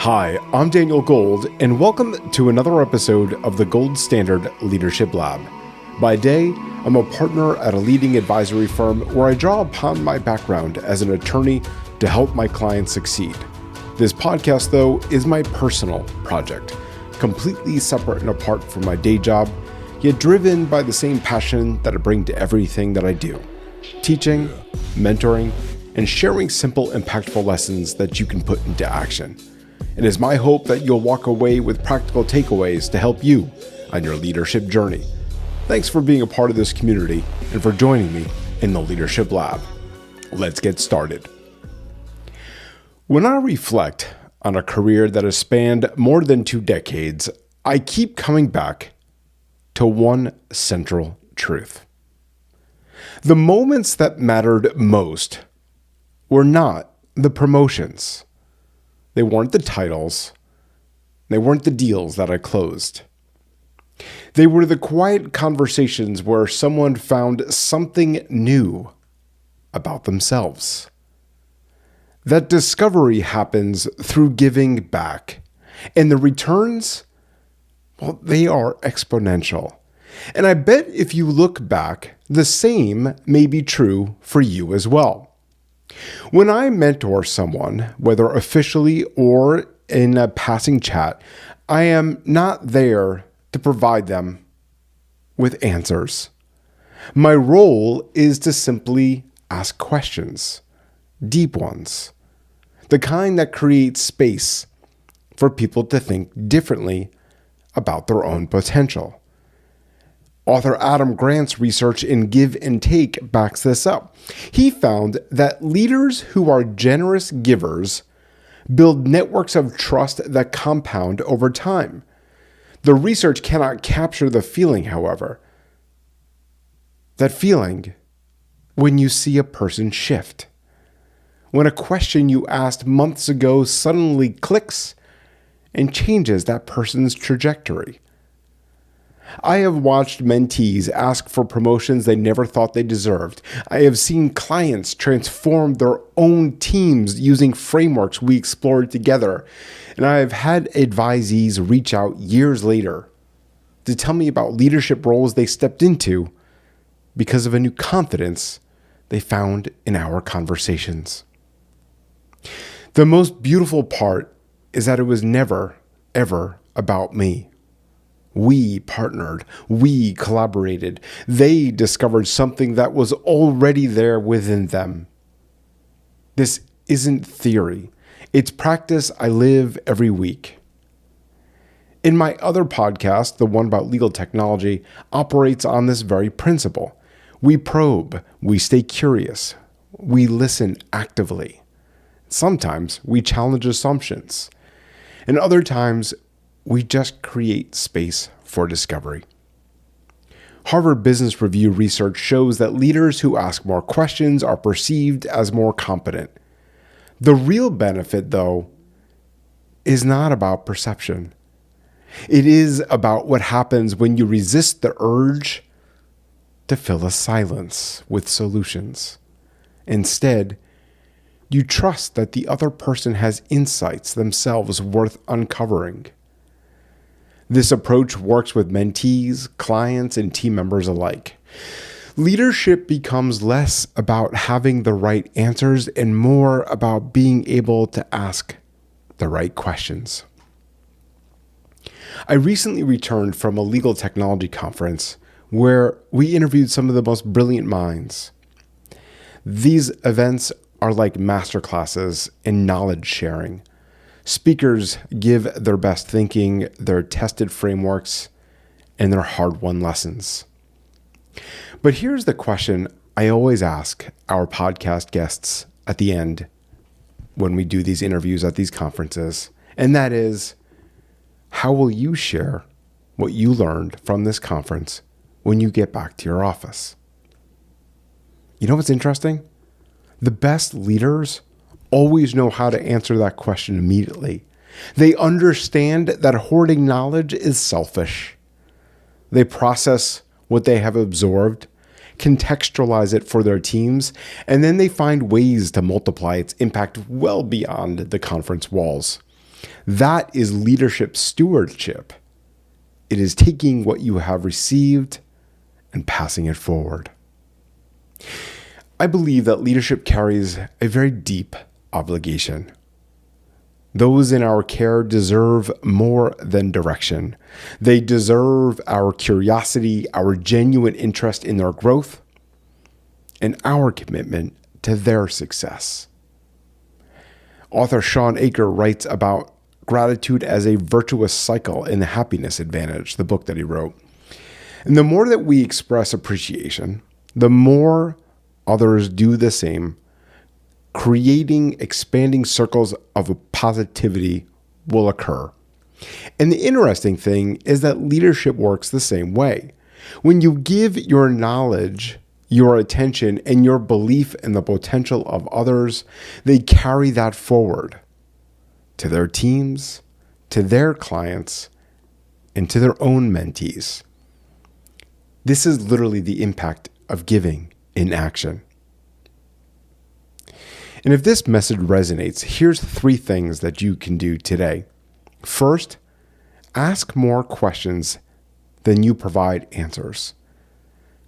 Hi, I'm Daniel Gold, and welcome to another episode of the Gold Standard Leadership Lab. By day, I'm a partner at a leading advisory firm where I draw upon my background as an attorney to help my clients succeed. This podcast, though, is my personal project, completely separate and apart from my day job, yet driven by the same passion that I bring to everything that I do: teaching, mentoring, and sharing simple, impactful lessons that you can put into action. It is my hope that you'll walk away with practical takeaways to help you on your leadership journey. Thanks for being a part of this community and for joining me in the Leadership Lab. Let's get started. When I reflect on a career that has spanned more than 2 decades, I keep coming back to one central truth. The moments that mattered most were not the promotions. They weren't the titles. They weren't the deals that I closed. They were the quiet conversations where someone found something new about themselves. That discovery happens through giving back, and the returns, well, they are exponential. And I bet if you look back, the same may be true for you as well. When I mentor someone, whether officially or in a passing chat, I am not there to provide them with answers. My role is to simply ask questions, deep ones, the kind that create space for people to think differently about their own potential. Author Adam Grant's research in Give and Take backs this up. He found that leaders who are generous givers build networks of trust that compound over time. The research cannot capture the feeling, however. That feeling when you see a person shift. When a question you asked months ago suddenly clicks and changes that person's trajectory. I have watched mentees ask for promotions they never thought they deserved. I have seen clients transform their own teams using frameworks we explored together. And I have had advisees reach out years later to tell me about leadership roles they stepped into because of a new confidence they found in our conversations. The most beautiful part is that it was never, ever about me. We partnered, we collaborated. They discovered something that was already there within them. This isn't theory. It's practice I live every week. In my other podcast, the one about legal technology, operates on this very principle. We probe, we stay curious, we listen actively. Sometimes we challenge assumptions, and other times we just create space for discovery. Harvard Business Review research shows that leaders who ask more questions are perceived as more competent. The real benefit, though, is not about perception. It is about what happens when you resist the urge to fill a silence with solutions. Instead, you trust that the other person has insights themselves worth uncovering. This approach works with mentees, clients, and team members alike. Leadership becomes less about having the right answers and more about being able to ask the right questions. I recently returned from a legal technology conference where we interviewed some of the most brilliant minds. These events are like masterclasses in knowledge sharing. Speakers give their best thinking, their tested frameworks, and their hard-won lessons. But here's the question I always ask our podcast guests at the end when we do these interviews at these conferences, and that is, how will you share what you learned from this conference when you get back to your office? You know what's interesting? The best leaders always know how to answer that question immediately. They understand that hoarding knowledge is selfish. They process what they have absorbed, contextualize it for their teams, and then they find ways to multiply its impact well beyond the conference walls. That is leadership stewardship. It is taking what you have received and passing it forward. I believe that leadership carries a very deep obligation. Those in our care deserve more than direction. They deserve our curiosity, our genuine interest in their growth, and our commitment to their success. Author Shawn Achor writes about gratitude as a virtuous cycle in The Happiness Advantage, the book that he wrote. And the more that we express appreciation, the more others do the same. Creating expanding circles of positivity will occur. And the interesting thing is that leadership works the same way. When you give your knowledge, your attention, and your belief in the potential of others, they carry that forward to their teams, to their clients, and to their own mentees. This is literally the impact of giving in action. And if this message resonates, here's 3 things that you can do today. First, ask more questions than you provide answers.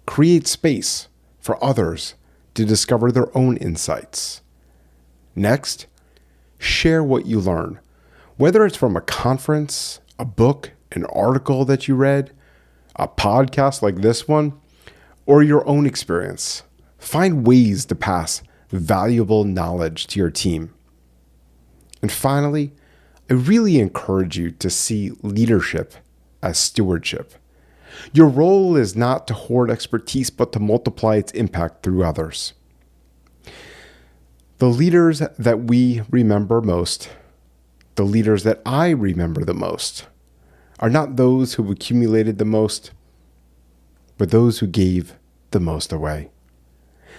Create space for others to discover their own insights. Next, share what you learn, whether it's from a conference, a book, an article that you read, a podcast like this one, or your own experience. Find ways to pass valuable knowledge to your team. And finally, I really encourage you to see leadership as stewardship. Your role is not to hoard expertise, but to multiply its impact through others. The leaders that we remember most, the leaders that I remember the most, are not those who accumulated the most, but those who gave the most away.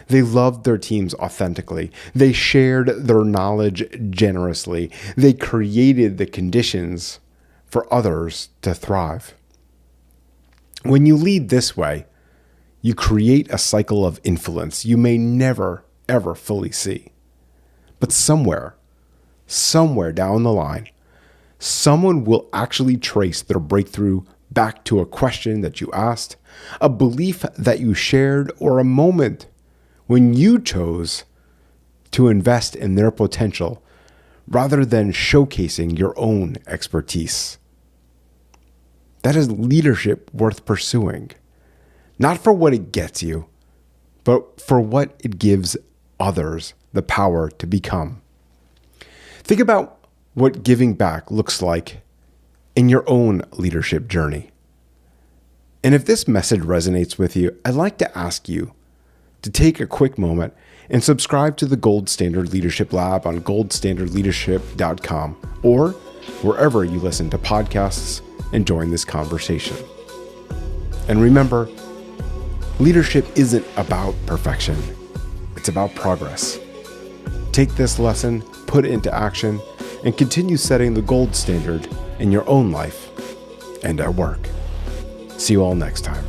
They loved their teams authentically. They shared their knowledge generously. They created the conditions for others to thrive. When you lead this way, you create a cycle of influence you may never, ever fully see. But somewhere down the line, someone will actually trace their breakthrough back to a question that you asked, a belief that you shared, or a moment when you chose to invest in their potential rather than showcasing your own expertise. That is leadership worth pursuing, not for what it gets you, but for what it gives others the power to become. Think about what giving back looks like in your own leadership journey. And if this message resonates with you, I'd like to ask you to take a quick moment and subscribe to the Gold Standard Leadership Lab on goldstandardleadership.com or wherever you listen to podcasts and join this conversation. And remember, leadership isn't about perfection. It's about progress. Take this lesson, put it into action, and continue setting the gold standard in your own life and at work. See you all next time.